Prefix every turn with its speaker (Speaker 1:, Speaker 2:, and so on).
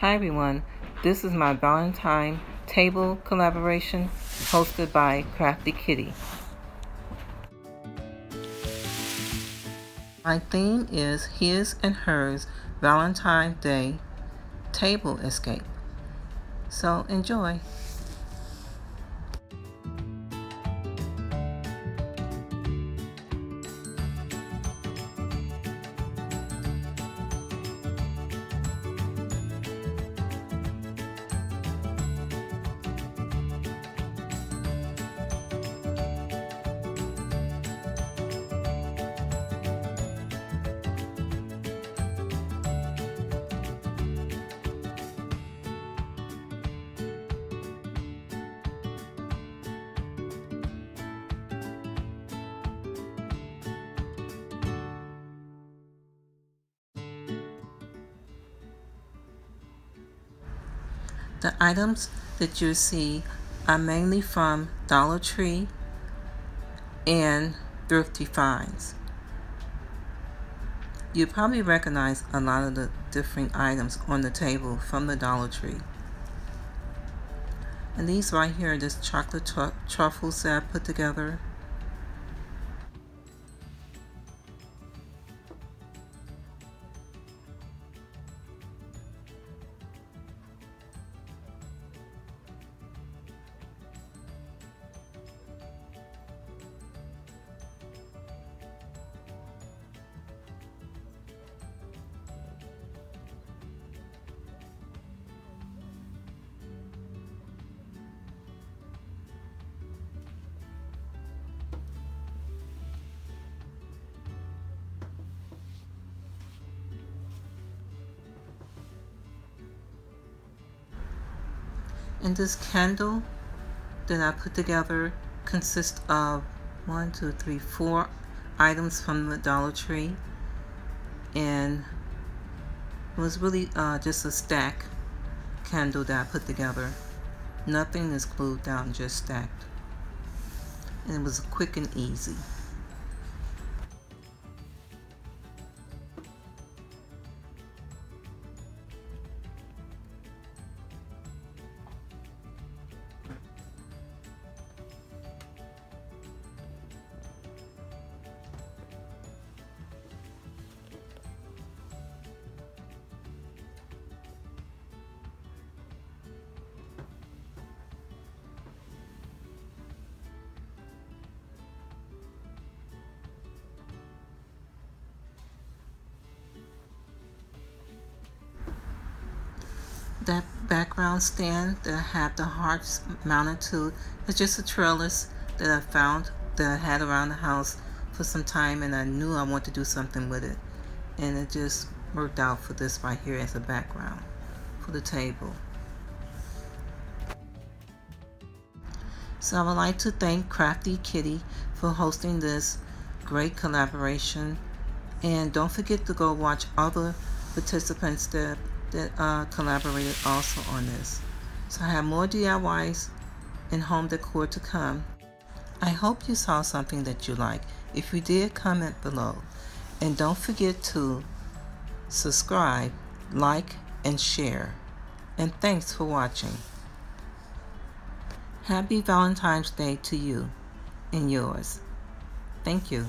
Speaker 1: Hi everyone, this is my Valentine table collaboration hosted by Crafty Kitty. My theme is his and hers Valentine's Day table escape. So enjoy. The items that you see are mainly from Dollar Tree and thrifty finds. You probably recognize a lot of the different items on the table from the Dollar Tree. And these right here are just chocolate truffles that I put together. And this candle that I put together consists of 4 items from the Dollar Tree, and it was really just a stack candle that I put together. Nothing is glued down, just stacked, and it was quick and easy. That background stand that I have the hearts mounted to is just a trellis that I found that I had around the house for some time, and I knew I wanted to do something with it, and it just worked out for this right here as a background for the table. So I would like to thank Crafty Kitty for hosting this great collaboration, and don't forget to go watch other participants that collaborated also on this. So I have more DIYs and home decor to come. I hope you saw something that you like. If you did, comment below. And don't forget to subscribe, like, and share. And thanks for watching. Happy Valentine's Day to you and yours. Thank you.